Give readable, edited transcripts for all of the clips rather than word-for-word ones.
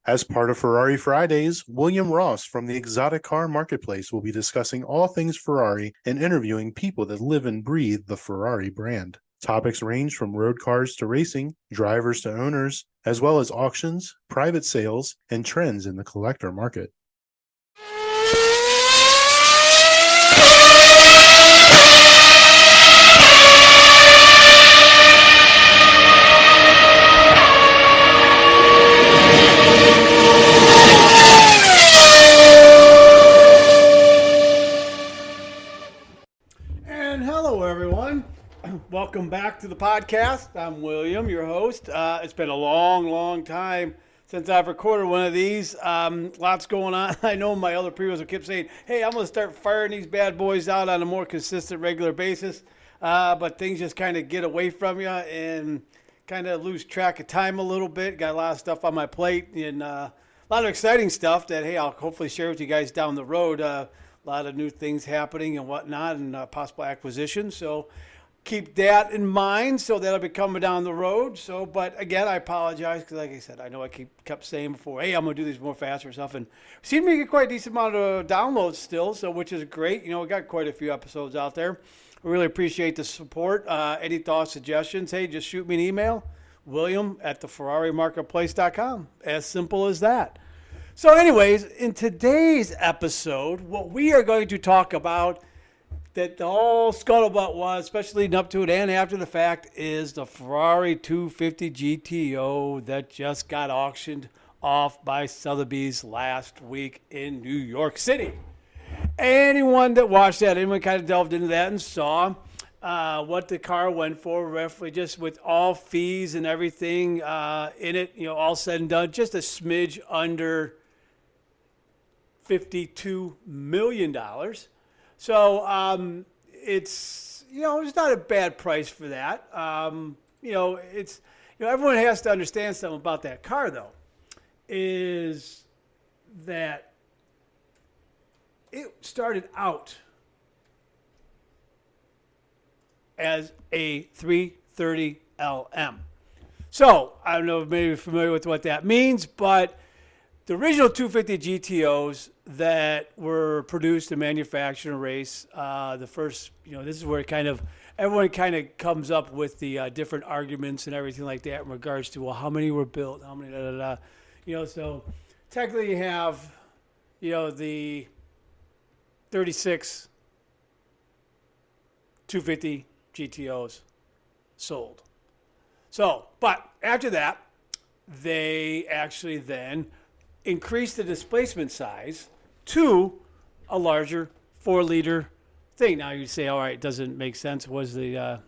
As part of Ferrari Fridays, William Ross from the Exotic Car Marketplace will be discussing all things Ferrari and interviewing people that live and breathe the Ferrari brand. Topics range from road cars to racing, drivers to owners, as well as auctions, private sales, and trends in the collector market. And hello, everyone. Welcome back to the podcast. I'm William, your host. It's been a long time since I've recorded one of these. Lots going on. I know my other previous kept saying, hey, I'm going to start firing these bad boys out on a more consistent, regular basis. But things just kind of get away from you and kind of lose track of time a little bit. Got a lot of stuff on my plate and a lot of exciting stuff that, hey, I'll hopefully share with you guys down the road. A lot of new things happening and whatnot and possible acquisitions. So keep that in mind. So that'll be coming down the road. So, but again, I apologize because, like I said, I know I kept saying before, hey, I'm going to do these more faster stuff. And seem to get quite a decent amount of downloads still, so which is great. You know, we got quite a few episodes out there. I really appreciate the support. Any thoughts, suggestions, hey, just shoot me an email, william@theferrarimarketplace.com. As simple as that. So anyways, in today's episode, what we are going to talk about that the whole scuttlebutt was, especially leading up to it and after the fact, is the Ferrari 250 GTO that just got auctioned off by Sotheby's last week in New York City. Anyone that watched that, anyone kind of delved into that and saw what the car went for, roughly just with all fees and everything in it, you know, all said and done, just a smidge under $52 million. So it's, you know, it's not a bad price for that. You know, it's, you know, everyone has to understand something about that car, though, is that it started out as a 330 LM. So I don't know if maybe you're familiar with what that means, but the original 250 GTOs that were produced and manufactured and raced, the first, you know, this is where everyone kind of comes up with the different arguments and everything like that in regards to, well, how many were built, how many, you know, so technically you have, you know, the 36 250 GTOs sold. So, but after that, they actually then increase the displacement size to a larger 4-liter thing. Now you say, all right, it doesn't make sense. Was the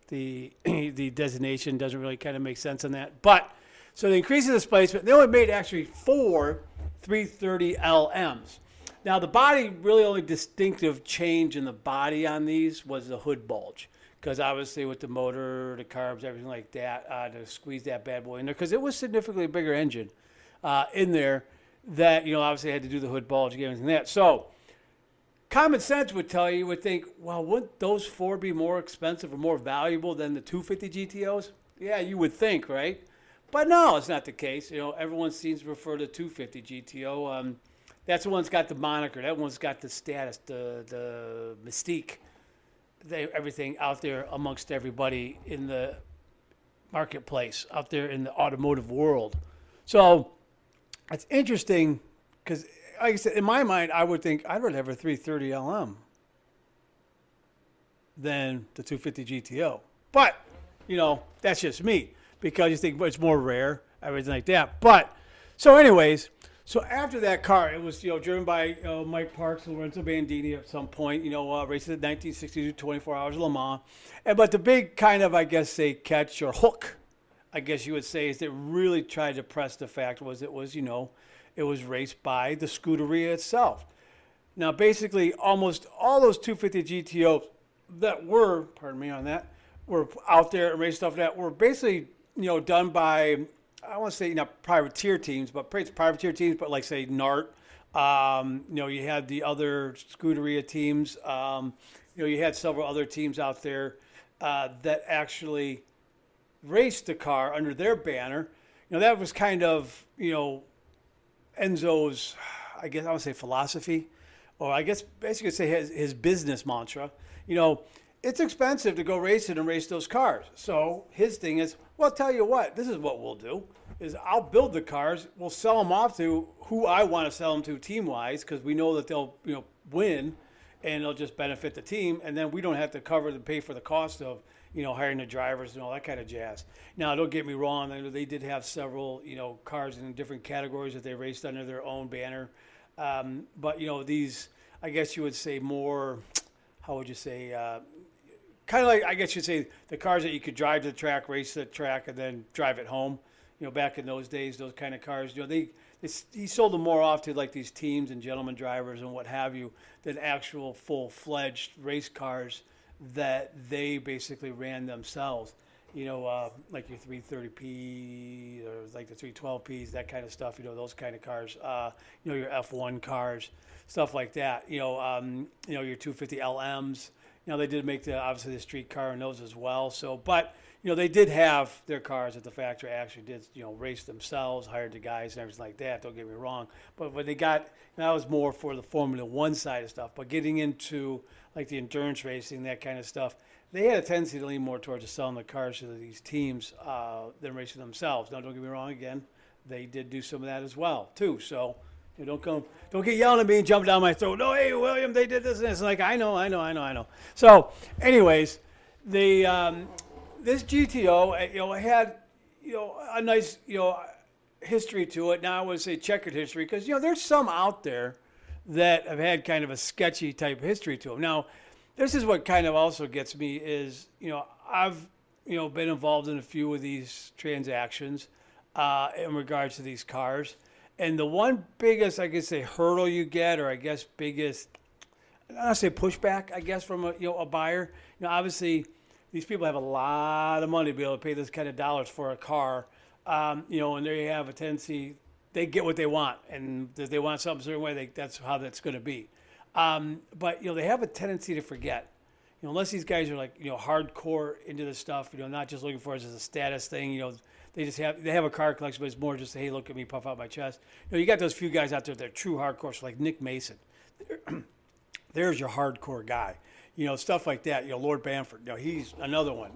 designation doesn't really kind of make sense on that. But so they increase the displacement. They only made actually 4 330 LMs. Now the body, really only distinctive change in the body on these was the hood bulge. Because obviously with the motor, the carbs, everything like that, to squeeze that bad boy in there, because it was significantly bigger engine in there that, you know, obviously had to do the hood bulge and everything like that. So common sense would tell you, would think, well, wouldn't those 4 be more expensive or more valuable than the 250 GTOs? Yeah, you would think, right? But no, it's not the case. You know, everyone seems to prefer the 250 GTO. That's the one that's got the moniker. That one's got the status, the Mystique. Everything out there amongst everybody in the marketplace, out there in the automotive world. So it's interesting because, like I said, in my mind, I would think I'd rather have a 330 LM than the 250 GTO. But, you know, that's just me because you think, well, it's more rare, everything like that. But, so anyways, so after that car, it was, you know, driven by Mike Parks and Lorenzo Bandini at some point, you know, races at 1962 24 Hours of Le Mans. But the big kind of, I guess, say, catch or hook, I guess you would say, is that really tried to press the fact was it was, you know, it was raced by the Scuderia itself. Now, basically, almost all those 250 GTOs that were, pardon me on that, were out there and raced stuff that were basically, you know, done by, I want to say not privateer teams, but privateer teams, but like say NART. You know, you had the other Scuderia teams. You know, you had several other teams out there that actually raced the car under their banner. that was kind of, Enzo's, I guess I would say philosophy, or I guess basically say his business mantra. It's expensive to go racing and race those cars. So his thing is, well, tell you what, this is what we'll do: is I'll build the cars, we'll sell them off to who I want to sell them to team wise, because we know that they'll win, and they'll just benefit the team, and then we don't have to cover and pay for the cost of hiring the drivers and all that kind of jazz. Now, don't get me wrong; they did have several cars in different categories that they raced under their own banner, but these, I guess you would say more. How would you say? Kind of like, I guess you'd say, the cars that you could drive to the track, race the track, and then drive it home. Back in those days, those kind of cars, he sold them more off to like these teams and gentleman drivers and what have you than actual full-fledged race cars that they basically ran themselves. Like your 330P or like the 312Ps, that kind of stuff. Those kind of cars. Your F1 cars, stuff like that. Your 250 LMs. They did make obviously the street car in those as well. So, but they did have their cars at the factory. Actually, did race themselves, hired the guys and everything like that. Don't get me wrong. But when they got, that was more for the Formula One side of stuff. But getting into like the endurance racing, that kind of stuff, they had a tendency to lean more towards selling the cars to these teams than racing themselves. Now, don't get me wrong. Again, they did do some of that as well too. So. Don't get yelling at me and jump down my throat. No, hey, William, they did this and this. Like, I know. So, anyways, this GTO, had, a nice, history to it. Now I would say checkered history because, there's some out there that have had kind of a sketchy type history to them. Now, this is what kind of also gets me is, I've, been involved in a few of these transactions in regards to these cars. And the one biggest, I could say, hurdle you get, or I guess biggest, I don't say pushback, I guess, from a buyer. Obviously, these people have a lot of money to be able to pay this kind of dollars for a car. And they have a tendency, they get what they want, and if they want something a certain way, that's how that's going to be. But they have a tendency to forget. Unless these guys are like hardcore into this stuff, not just looking for it as a status thing. They have a car collection, but it's more just, hey, look at me, puff out my chest. You got those few guys out there that are true hardcore, so like Nick Mason. There's your hardcore guy. Stuff like that. Lord Bamford. He's another one.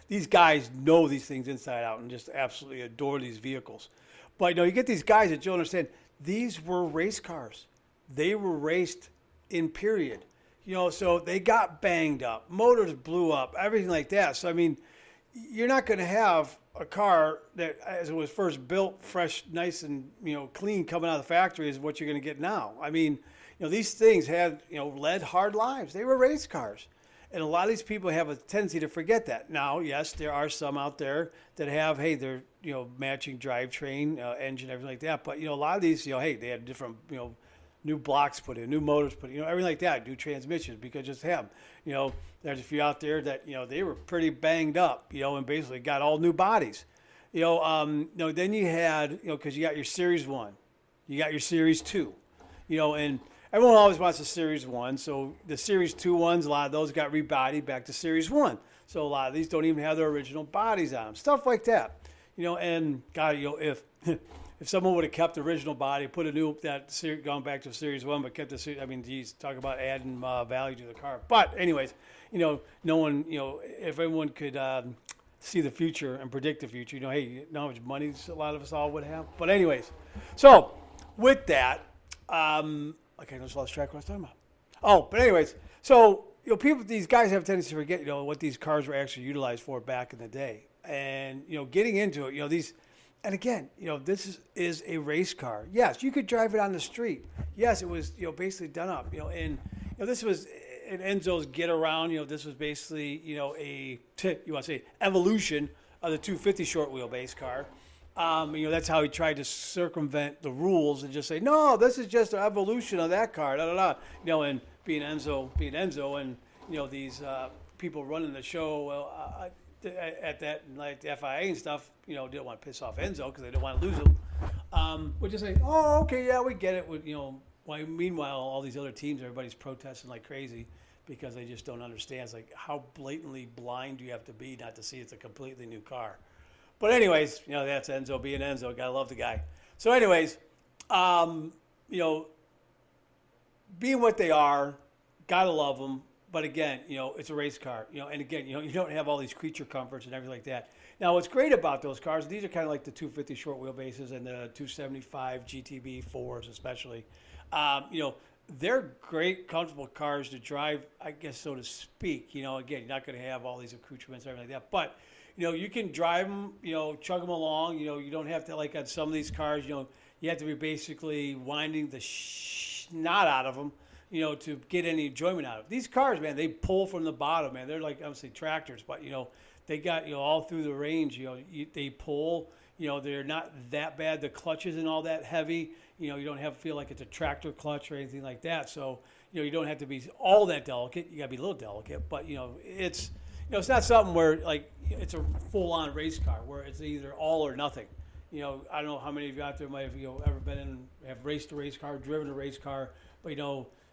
These guys know these things inside out and just absolutely adore these vehicles. But you get these guys that you understand. These were race cars. They were raced in period. So they got banged up. Motors blew up. Everything like that. So I mean, you're not going to have a car that, as it was first built, fresh, nice, and clean coming out of the factory is what you're going to get now. I mean, these things had led hard lives. They were race cars, and a lot of these people have a tendency to forget that. Now, yes, there are some out there that have, hey, they're matching drivetrain, engine, everything like that. But a lot of these, hey, they had different new blocks put in, new motors put in, everything like that, new transmissions, because just have, there's a few out there that, they were pretty banged up, and basically got all new bodies. Then you had, because you got your Series 1, you got your Series 2, and everyone always wants a Series 1, so the Series 2 ones, a lot of those got rebodied back to Series 1. So a lot of these don't even have their original bodies on them, stuff like that. And God, if someone would have kept the original body, put a new, gone back to Series 1, but kept the series, I mean, geez, talk about adding value to the car. But anyways, no one, if everyone could see the future and predict the future, hey, you know how much money a lot of us all would have. But anyways, so with that, okay, I just lost track of what I was talking about. Oh, but anyways, so, people, these guys have a tendency to forget, what these cars were actually utilized for back in the day. And, getting into it, these, and again, this is a race car. Yes, you could drive it on the street. Yes, it was, basically done up, and, this was an Enzo's get around, this was basically, you want to say evolution of the 250 short wheelbase car. That's how he tried to circumvent the rules and just say, no, this is just an evolution of that car, and being Enzo, and, these people running the show, at that, and like the FIA and stuff, didn't want to piss off Enzo because they didn't want to lose him. Would just say, oh, okay, yeah, we get it. Meanwhile, all these other teams, everybody's protesting like crazy because they just don't understand. It's like, how blatantly blind do you have to be not to see it's a completely new car? But anyways, that's Enzo being Enzo. Gotta love the guy. So anyways, um, you know, being what they are, gotta love them. But again, it's a race car. And again, you don't have all these creature comforts and everything like that. Now, what's great about those cars, these are kind of like the 250 short wheelbases and the 275 GTB 4s especially. They're great, comfortable cars to drive, I guess, so to speak. Again, you're not going to have all these accoutrements and everything like that. But, you can drive them, chug them along. You don't have to, like on some of these cars, you have to be basically winding the snot out of them, to get any enjoyment out of it. These cars, man, they pull from the bottom, man. They're like, obviously, tractors, but, they got, all through the range, they pull. They're not that bad. The clutch isn't all that heavy. You don't have to feel like it's a tractor clutch or anything like that. So, you don't have to be all that delicate. You got to be a little delicate, but, it's not something where, like, it's a full-on race car where it's either all or nothing. I don't know how many of you out there might have, ever been in, have raced a race car, driven a race car, but,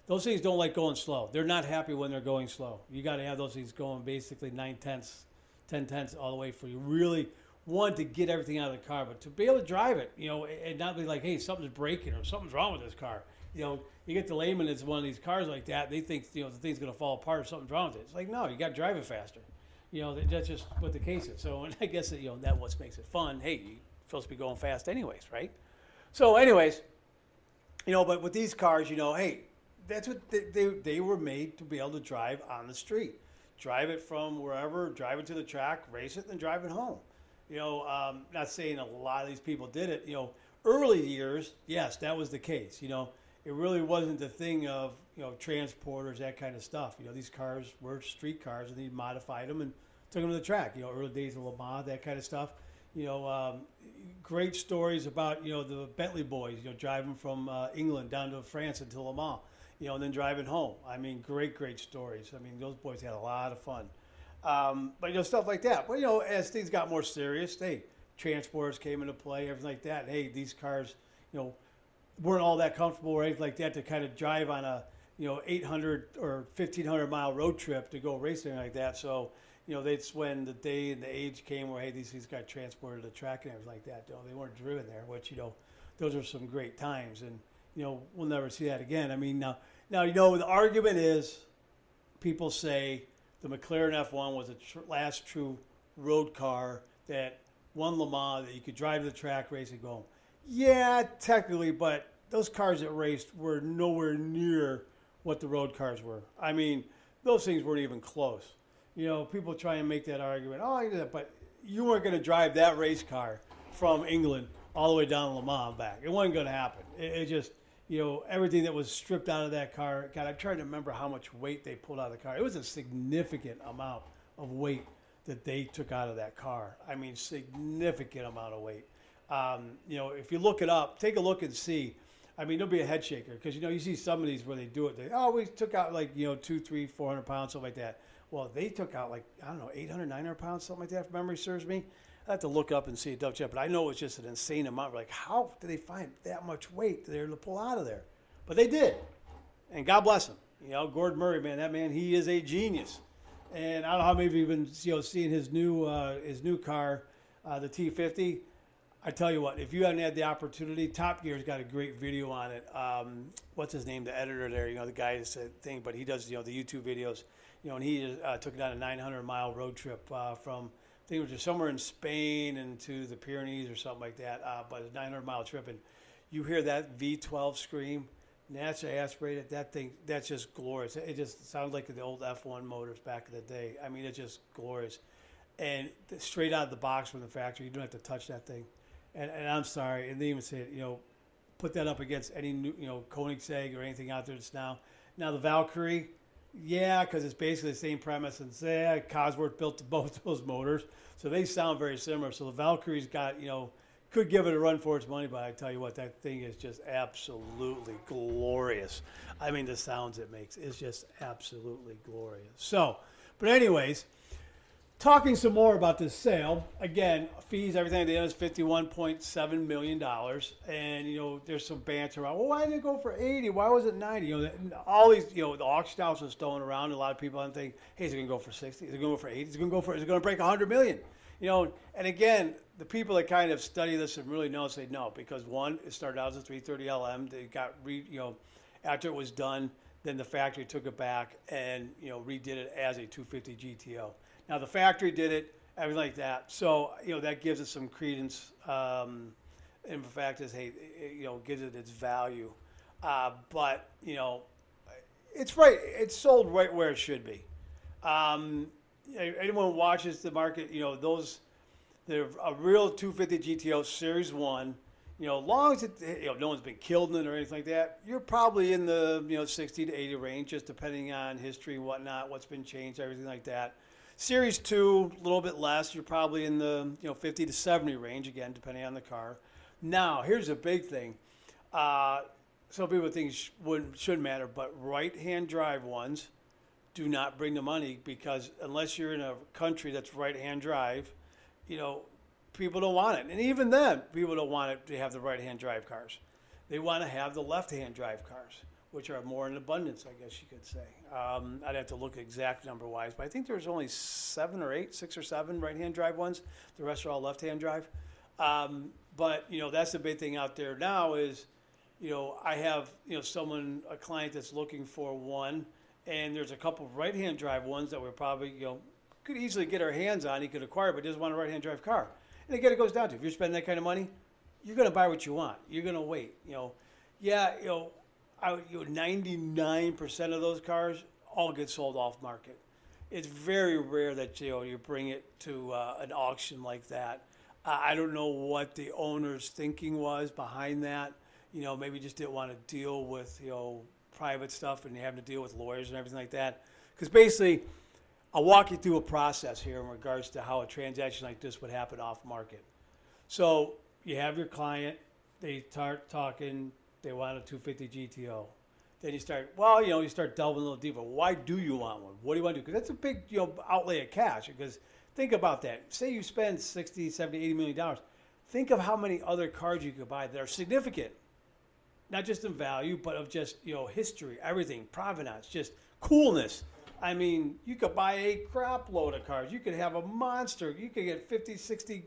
those things don't like going slow. They're not happy when they're going slow. You got to have those things going basically 9/10, 10/10 all the way for you really want to get everything out of the car, but to be able to drive it, and not be like, hey, something's breaking or something's wrong with this car. You get the layman that's one of these cars like that, they think, the thing's going to fall apart or something's wrong with it. It's like, no, you got to drive it faster. That's just what the case is. So, and I guess that, that what makes it fun. Hey, you're supposed to be going fast anyways, right? So anyways, but with these cars, hey, that's what they were made to be able to drive on the street. Drive it from wherever, drive it to the track, race it, and then drive it home. Not saying a lot of these people did it. Early years, yes, that was the case. It really wasn't the thing of, transporters, that kind of stuff. These cars were street cars, and they modified them and took them to the track. Early days of Le Mans, that kind of stuff. Great stories about, the Bentley boys, driving from England down to France into Le Mans, and then driving home. I mean, great stories. I mean, those boys had a lot of fun. But, stuff like that. But, as things got more serious, hey, transporters came into play, everything like that. And, hey, these cars, weren't all that comfortable or anything like that to kind of drive on a, 800 or 1,500 mile road trip to go racing like that. So, that's when the day and the age came where, hey, these things got transported to the track and everything like that. They weren't driven there, which, those are some great times. And, we'll never see that again. I mean, now the argument is people say the McLaren F1 was the last true road car that won Le Mans, that you could drive to the track, race, and go home. Yeah, technically, but those cars that raced were nowhere near what the road cars were. I mean, those things weren't even close. People try and make that argument. Oh, I did that, but you weren't going to drive that race car from England all the way down to Le Mans and back. It wasn't going to happen. It just, everything that was stripped out of that car. God, I'm trying to remember how much weight they pulled out of the car. It was a significant amount of weight that they took out of that car. I mean, significant amount of weight. If you look it up, take a look and see. I mean, there'll be a head shaker because, you see some of these where they do it. We took out like, 200, 300, 400 pounds, something like that. Well, they took out like, I don't know, 800, 900 pounds, something like that, if memory serves me. I have to look up and see it, double check. But I know it's just an insane amount. Like, how did they find that much weight there to pull out of there? But they did. And God bless him. Gordon Murray, man, that man, he is a genius. And I don't know how many of you have been, seeing his new car, the T50. I tell you what, if you haven't had the opportunity, Top Gear's got a great video on it. What's his name? The editor there, the guy that's a thing, but he does, the YouTube videos. And he took it on a 900-mile road trip from, I think it was just somewhere in Spain and to the Pyrenees or something like that. But a 900-mile trip, and you hear that V12 scream, naturally aspirated. That thing, that's just glorious. It just sounds like the old F1 motors back in the day. I mean, it's just glorious. And straight out of the box from the factory, you don't have to touch that thing. And I'm sorry, and they even say, put that up against any new, Koenigsegg or anything out there that's now. Now the Valkyrie, yeah, because it's basically the same premise. And say Cosworth built both those motors, so they sound very similar. So the Valkyrie's got, could give it a run for its money, but I tell you what, that thing is just absolutely glorious. I mean, the sounds it makes is just absolutely glorious. So, but anyways. Talking some more about this sale, again, fees, everything at the end is $51.7 million. And, there's some banter around, well, why did it go for 80? Why was it 90? All these, the auction house was throwing around. A lot of people, I'm thinking, hey, is it going to go for 60? Is it going to go for 80? Is it going to break 100 million? And again, the people that kind of study this and really know say no, because one, it started out as a 330 LM. They got after it was done, then the factory took it back and redid it as a 250 GTO. Now the factory did it, everything like that. So that gives it some credence. And the fact is, hey, it gives it its value. But it's right. It's sold right where it should be. Anyone who watches the market, they're a real 250 GTO Series 1. Long as no one's been killed in it or anything like that, you're probably in the 60 to 80 range, just depending on history and whatnot, what's been changed, everything like that. Series 2, a little bit less. You're probably in the 50 to 70 range, again, depending on the car. Now, here's a big thing. Some people think shouldn't matter, but right-hand drive ones do not bring the money, because unless you're in a country that's right-hand drive, people don't want it. And even then, people don't want it to have the right-hand drive cars. They want to have the left-hand drive cars, which are more in abundance, I guess you could say. I'd have to look exact number-wise, but I think there's only 6 or 7 right-hand drive ones. The rest are all left-hand drive. But that's the big thing out there now is, I have a client that's looking for one, and there's a couple of right-hand drive ones that we're probably could easily get our hands on. He could acquire, but doesn't want a right-hand drive car. And again, it goes down to, if you're spending that kind of money, you're going to buy what you want. You're going to wait. 99% of those cars all get sold off market. It's very rare that you bring it to an auction like that. I don't know what the owner's thinking was behind that. Maybe just didn't want to deal with private stuff and having to deal with lawyers and everything like that. Because basically, I'll walk you through a process here in regards to how a transaction like this would happen off market. So you have your client, they start talking, they want a 250 GTO. Then you start delving a little deeper. Why do you want one? What do you want to do? Because that's a big outlay of cash. Because think about that. Say you spend 60, 70, 80 million dollars. Think of how many other cars you could buy that are significant. Not just in value, but of just, history, everything, provenance, just coolness. I mean, you could buy a crap load of cars. You could have a monster. You could get 50, 60,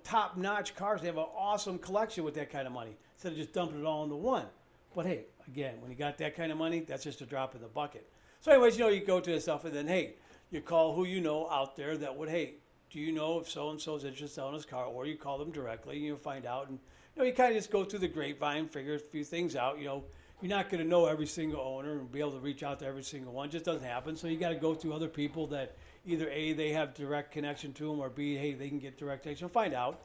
top-notch cars. They have an awesome collection with that kind of money instead of just dumping it all into one. But hey, again, when you got that kind of money, that's just a drop in the bucket. So anyways, you go to yourself and then, hey, you call who you know out there that would, hey, do you know if so-and-so is interested in selling his car? Or you call them directly and you find out. And you kind of just go through the grapevine, figure a few things out. You're not going to know every single owner and be able to reach out to every single one. It just doesn't happen. So you got to go through other people that either A, they have direct connection to them, or B, hey, they can get direct connection. Find out.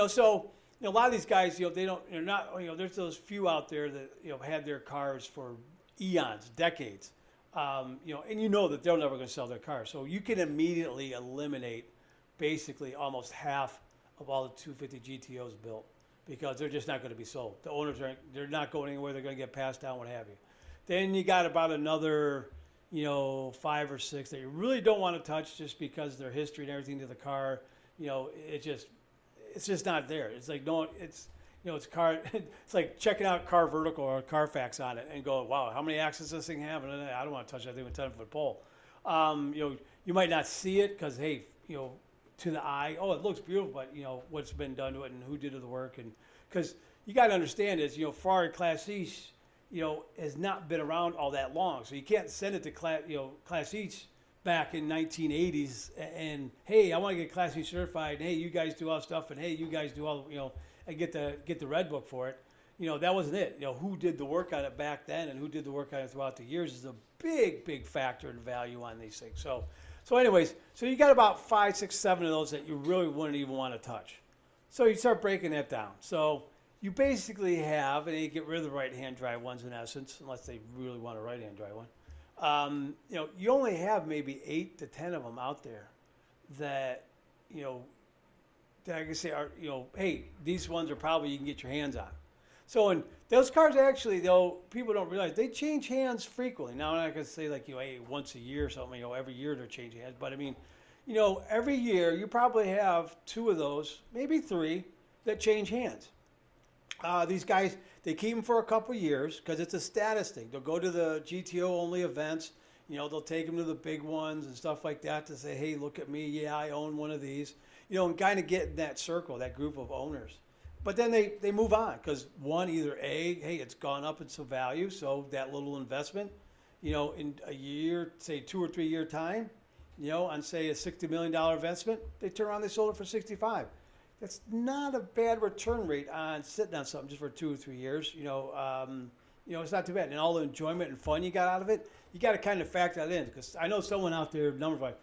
So a lot of these guys, they're not, there's those few out there that, had their cars for eons, decades. And that they're never going to sell their cars. So you can immediately eliminate basically almost half of all the 250 GTOs built, because they're just not going to be sold. The owners they're not going anywhere. They're going to get passed down, what have you. Then you got about another, 5 or 6 that you really don't want to touch, just because their history and everything to the car, it's just not there. It's like it's car. It's like checking out Car Vertical or Carfax on it and going, wow, how many axles does this thing have? And I don't want to touch that thing with a 10-foot pole. You might not see it because, hey, to the eye, oh, it looks beautiful, but what's been done to it and who did the work, and because you got to understand is Ferrari Class E, has not been around all that long, so you can't send it to Class E back in 1980s and hey, I want to get Class E certified, and hey, you guys do all the stuff, and hey, you guys do all and get the red book for it. That wasn't it. Who did the work on it back then and who did the work on it throughout the years is a big factor in value on these things. So anyways, so you got about 5, 6, 7 of those that you really wouldn't even want to touch. So you start breaking that down. So you basically have, and you get rid of the right-hand drive ones in essence, unless they really want a right-hand drive one. You only have maybe 8 to 10 of them out there that, that I can say are, hey, these ones are probably you can get your hands on. So, and those cars actually, though, people don't realize they change hands frequently. Now, I'm not going to say like, hey, once a year or something, every year they're changing hands. But I mean, every year you probably have 2 of those, maybe 3, that change hands. These guys, they keep them for a couple years because it's a status thing. They'll go to the GTO only events. They'll take them to the big ones and stuff like that to say, hey, look at me. Yeah, I own one of these. and kind of get in that circle, that group of owners. But then they move on because one, either A, hey, it's gone up in some value, so that little investment, in a year, say 2 or 3 year time, on say a $60 million investment, they turn around, they sold it for 65. That's not a bad return rate on sitting on something just for 2 or 3 years. It's not too bad. And all the enjoyment and fun you got out of it, you got to kind of factor that in. Because I know someone out there, numbers like,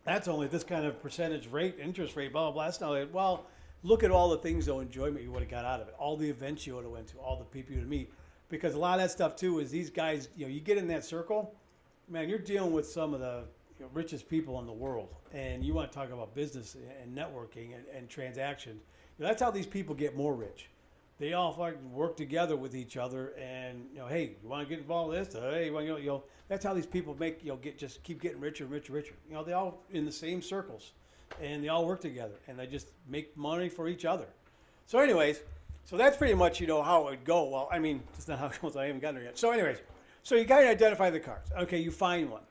that's only this kind of percentage rate, interest rate, blah, blah, blah. That's not it. Well, look at all the things, though, enjoyment you would have got out of it. All the events you would have went to, all the people you would meet. Because a lot of that stuff, too, is these guys, you get in that circle, man, you're dealing with some of the richest people in the world. And you want to talk about business and networking and transactions. That's how these people get more rich. They all work together with each other, and hey, you want to get involved in this? Hey, you want that's how these people make just keep getting richer and richer, richer. They all in the same circles, and they all work together, and they just make money for each other. So, anyways, that's pretty much how it would go. Well, I mean, it's not how it goes. I haven't gotten there yet. So, anyways, so you got to identify the cars. Okay, you find one.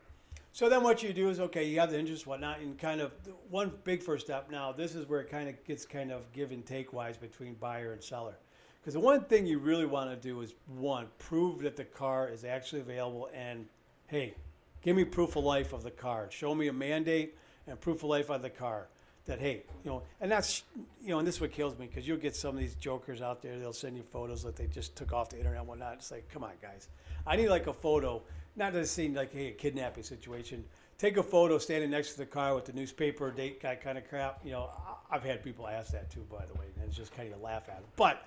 So then what you do is, okay, you have the interest, whatnot, and kind of one big first step. Now, this is where it kind of gets kind of give and take wise between buyer and seller. Because the one thing you really want to do is, one, prove that the car is actually available, and, hey, give me proof of life of the car. Show me a mandate and proof of life of the car. That, hey, and that's, and this is what kills me, because you'll get some of these jokers out there, they'll send you photos that they just took off the internet and whatnot. It's like, come on, guys. I need like a photo, not to seem like, hey, a kidnapping situation. Take a photo standing next to the car with the newspaper date kind of crap. I've had people ask that too, by the way, and it's just kind of laugh at them. But,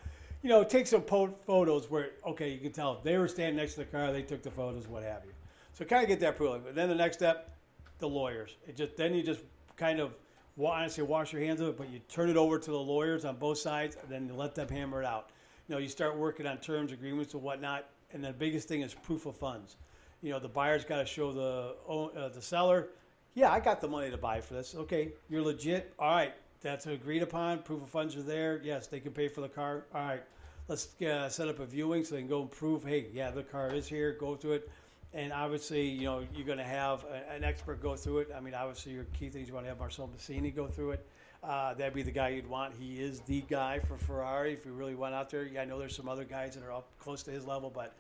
take some photos where, okay, you can tell they were standing next to the car, they took the photos, what have you. So kind of get that proof. But then the next step, the lawyers. Then you just kind of, honestly, wash your hands of it, but you turn it over to the lawyers on both sides, and then you let them hammer it out. You start working on terms, agreements, and whatnot. And the biggest thing is proof of funds. The buyer's got to show the seller, yeah, I got the money to buy for this. Okay, you're legit. All right, that's agreed upon. Proof of funds are there. Yes, they can pay for the car. All right, let's set up a viewing so they can go and prove, hey, yeah, the car is here. Go through it. And obviously, you're going to have an expert go through it. I mean, obviously, your key things, you want to have Marcel Bassini go through it. That'd be the guy you'd want. He is the guy for Ferrari if you really went out there. Yeah, I know there's some other guys that are up close to his level, but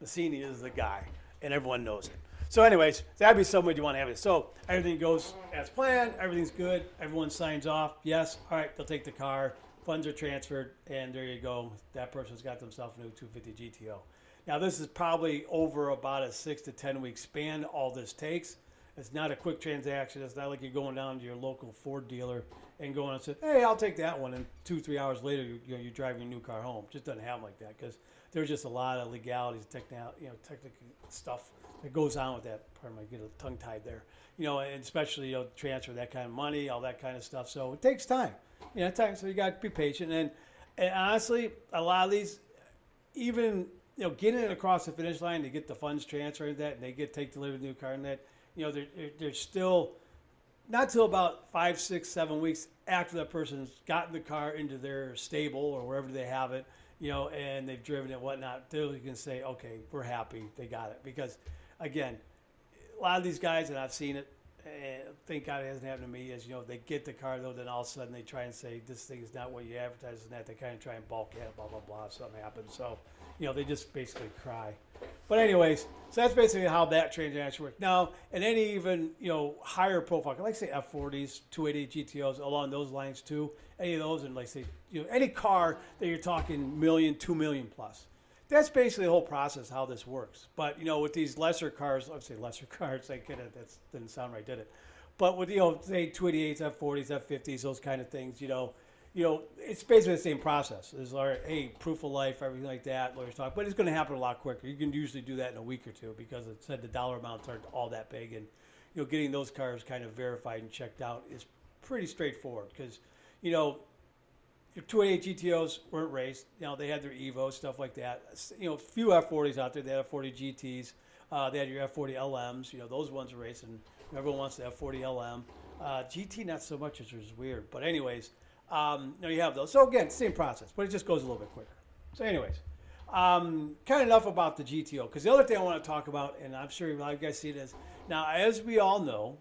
Bassini is the guy, and everyone knows it. So anyways, that'd be somebody you want to have it. So everything goes as planned. Everything's good. Everyone signs off. Yes. All right, they'll take the car. Funds are transferred, and there you go. That person's got themselves a new 250 GTO. Now, this is probably over about a 6 to 10 week span all this takes. It's not a quick transaction. It's not like you're going down to your local Ford dealer and going and saying, hey, I'll take that one. And 2-3 hours later, you're driving your new car home. It just doesn't happen like that because there's just a lot of legalities, technical stuff that goes on with that. Pardon me, I get a tongue tied there. And especially transfer that kind of money, all that kind of stuff. So it takes time. So you got to be patient. And honestly, a lot of these, even getting it across the finish line to get the funds transferred, and they take delivery of the new car, and that they're still not till about 5, 6, 7 weeks after that person's gotten the car into their stable or wherever they have it, and they've driven it, whatnot. They can say, okay, we're happy, they got it. Because again, a lot of these guys, and I've seen it, and thank God it hasn't happened to me, is they get the car though, then all of a sudden they try and say this thing is not what you advertise, and that they kind of try and bulk it, blah blah blah. Something happens, so they just basically cry. But anyways, so that's basically how that transaction works. Now, and any even higher profile, like say F40s, 288 GTOs, along those lines too, any of those, and like say any car that you're talking million, 2 million plus. That's basically the whole process how this works. But with these lesser cars, I'd say lesser cars, that didn't sound right, did it? But with say 288s, F40s, F50s, those kind of things, it's basically the same process. There's hey, proof of life, everything like that, lawyers talk, but it's going to happen a lot quicker. You can usually do that in a week or two because it said the dollar amounts aren't all that big, and getting those cars kind of verified and checked out is pretty straightforward because your 288 GTOs weren't raced. They had their Evo, stuff like that. A few F40s out there. They had F40 GTs. They had your F40 LMs. Those ones are racing. Everyone wants the F40 LM. GT not so much, which is weird. But anyways, you have those. So again, same process, but it just goes a little bit quicker. So anyways, kind of enough about the GTO. Because the other thing I want to talk about, and I'm sure a lot of you guys see it, is now as we all know,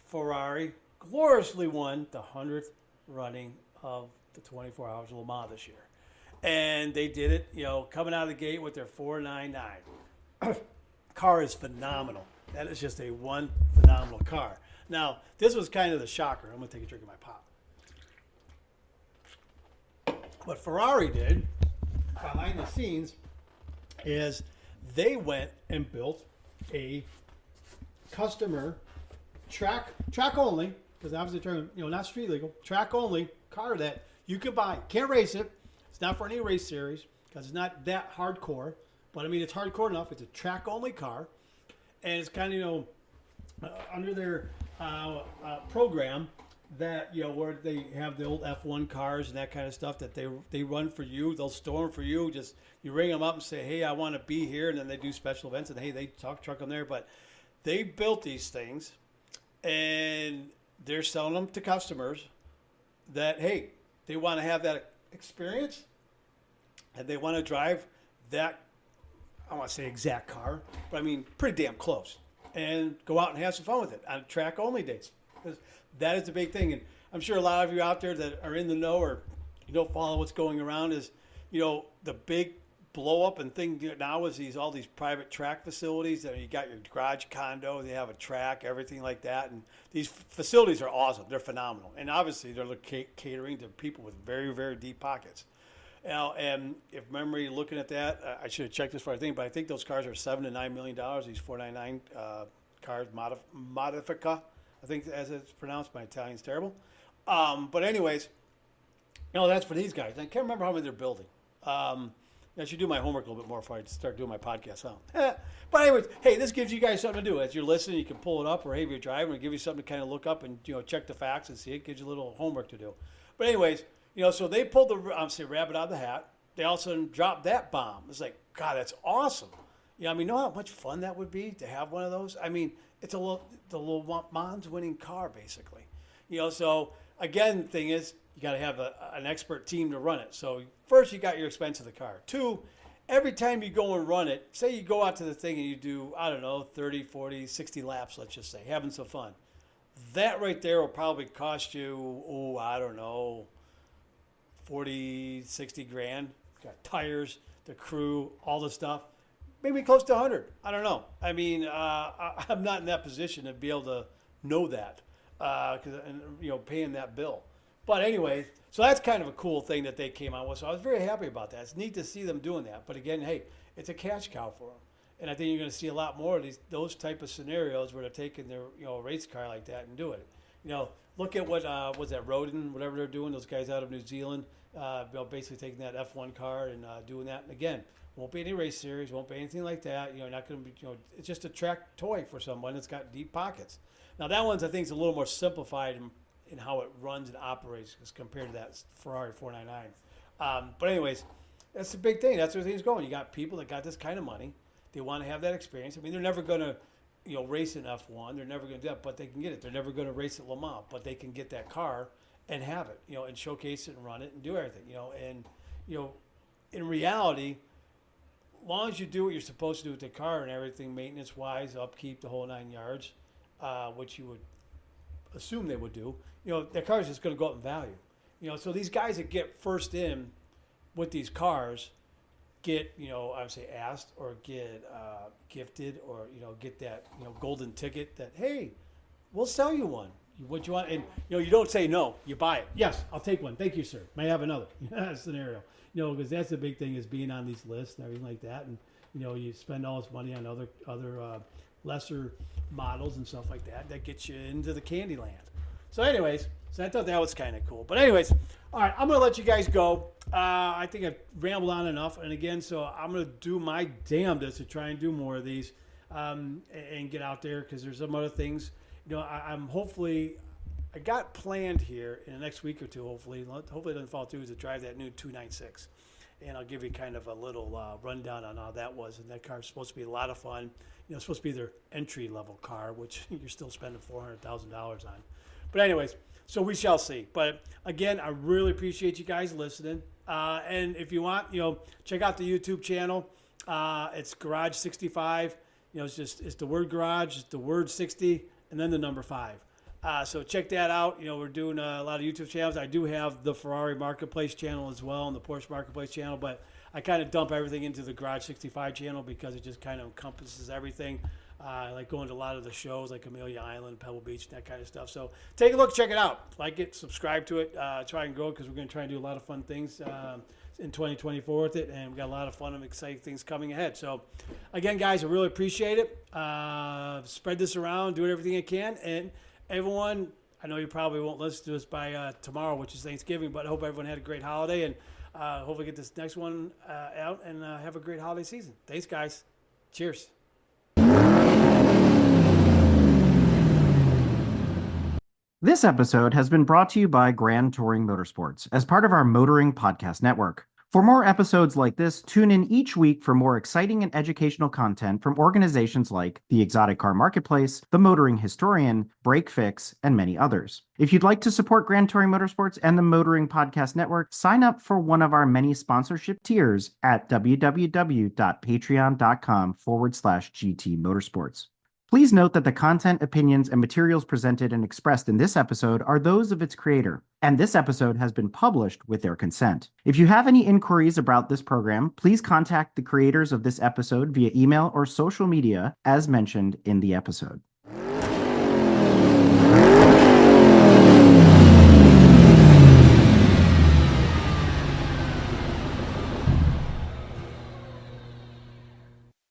Ferrari gloriously won the 100th running of the 24 Hours of Le Mans this year. And they did it, coming out of the gate with their 499. Car is phenomenal. That is just a one phenomenal car. Now, this was kind of the shocker. I'm going to take a drink of my pop. What Ferrari did behind the scenes is they went and built a customer track only, because obviously not street legal, track only car that you could buy. Can't race it. It's not for any race series because it's not that hardcore. But I mean, it's hardcore enough. It's a track only car, and it's kind of under their program that where they have the old F1 cars and that kind of stuff that they run for you. They'll store them for you. Just you ring them up and say, hey, I want to be here, and then they do special events, and hey, they truck them there. But they built these things, and they're selling them to customers that, hey, they want to have that experience, and they want to drive that, I don't want to say exact car, but I mean pretty damn close, and go out and have some fun with it on track only days. Because that is the big thing. And I'm sure a lot of you out there that are in the know or follow what's going around is, the big blow up and thing now is all these private track facilities that you got your garage condo, they have a track, everything like that. And these facilities are awesome. They're phenomenal. And obviously they're catering to people with very, very deep pockets. Now, and if memory looking at that, I should have checked this for I think, but I think those cars are $7 to $9 million. These 499 cars, Modifica, I think as it's pronounced. My Italian's terrible. But anyways, that's for these guys. I can't remember how many they're building. I should do my homework a little bit more before I start doing my podcast. But anyways, hey, this gives you guys something to do. As you're listening, you can pull it up, or hey, if you're driving, it'll give you something to kind of look up and check the facts and see. It gives you a little homework to do. But anyways, so they pulled the rabbit out of the hat. They also dropped that bomb. It's like, God, that's awesome. I mean, know how much fun that would be to have one of those? I mean, it's the little Mans winning car, basically. So again, the thing is, you got to have an expert team to run it. So first, you got your expense of the car. Two, every time you go and run it, say you go out to the thing and you do, 30, 40, 60 laps, let's just say, having some fun. That right there will probably cost you, 40, 60 grand. Got tires, the crew, all the stuff. Maybe close to 100. I don't know. I mean, I'm not in that position to be able to know that, paying that bill. But anyway, so that's kind of a cool thing that they came out with. So I was very happy about that. It's neat to see them doing that. But again, hey, it's a cash cow for them. And I think you're going to see a lot more of those type of scenarios where they're taking their race car like that and doing it. Look at what was that Rodin, whatever they're doing. Those guys out of New Zealand, basically taking that F1 car and doing that. And again, won't be any race series, won't be anything like that. Not going to be. It's just a track toy for someone that's got deep pockets. Now that one's I think is a little more simplified in how it runs and operates as compared to that Ferrari 499. But anyways, that's the big thing. That's where things going. You got people that got this kind of money. They want to have that experience. I mean, they're never going to, race in F1. They're never going to do that, but they can get it. They're never going to race at Le Mans, but they can get that car and have it, and showcase it and run it and do everything, And, in reality, as long as you do what you're supposed to do with the car and everything, maintenance-wise, upkeep, the whole 9 yards, which you would assume they would do, that car is just going to go up in value. So these guys that get first in with these cars get, I would say asked or get gifted or, get that, golden ticket that, hey, we'll sell you one. What you want? And, you don't say no, you buy it. Yes, I'll take one. Thank you, sir. May I have another scenario, because that's the big thing is being on these lists and everything like that. And, you spend all this money on other lesser models and stuff like that. That gets you into the candy land. So anyways, I thought that was kind of cool. But anyways, all right, I'm going to let you guys go. I think I've rambled on enough. And again, so I'm going to do my damnedest to try and do more of these and get out there because there's some other things. I'm hopefully, I got planned here in the next week or two, hopefully it doesn't fall through, is to drive that new 296. And I'll give you kind of a little rundown on how that was. And that car is supposed to be a lot of fun. It's supposed to be their entry-level car, which you're still spending $400,000 on. But anyways, so we shall see. But again, I really appreciate you guys listening. And if you want, check out the YouTube channel. It's Garage 65. It's the word garage, it's the word 60, and then the number 5. So check that out. We're doing a lot of YouTube channels. I do have the Ferrari Marketplace channel as well and the Porsche Marketplace channel, but I kind of dump everything into the Garage 65 channel because it just kind of encompasses everything. I like going to a lot of the shows like Amelia Island, Pebble Beach, that kind of stuff. So take a look, check it out. Like it, subscribe to it, try and grow it because we're going to try and do a lot of fun things in 2024 with it. And we've got a lot of fun and exciting things coming ahead. So again, guys, I really appreciate it. Spread this around, do everything you can. And everyone, I know you probably won't listen to this by tomorrow, which is Thanksgiving, but I hope everyone had a great holiday and hopefully get this next one out and have a great holiday season. Thanks, guys. Cheers. This episode has been brought to you by Grand Touring Motorsports as part of our Motoring Podcast Network. For more episodes like this, tune in each week for more exciting and educational content from organizations like the Exotic Car Marketplace, the Motoring Historian, Break Fix, and many others. If you'd like to support Grand Touring Motorsports and the Motoring Podcast Network, sign up for one of our many sponsorship tiers at www.patreon.com/GT Motorsports. Please note that the content, opinions, and materials presented and expressed in this episode are those of its creator, and this episode has been published with their consent. If you have any inquiries about this program, please contact the creators of this episode via email or social media as mentioned in the episode.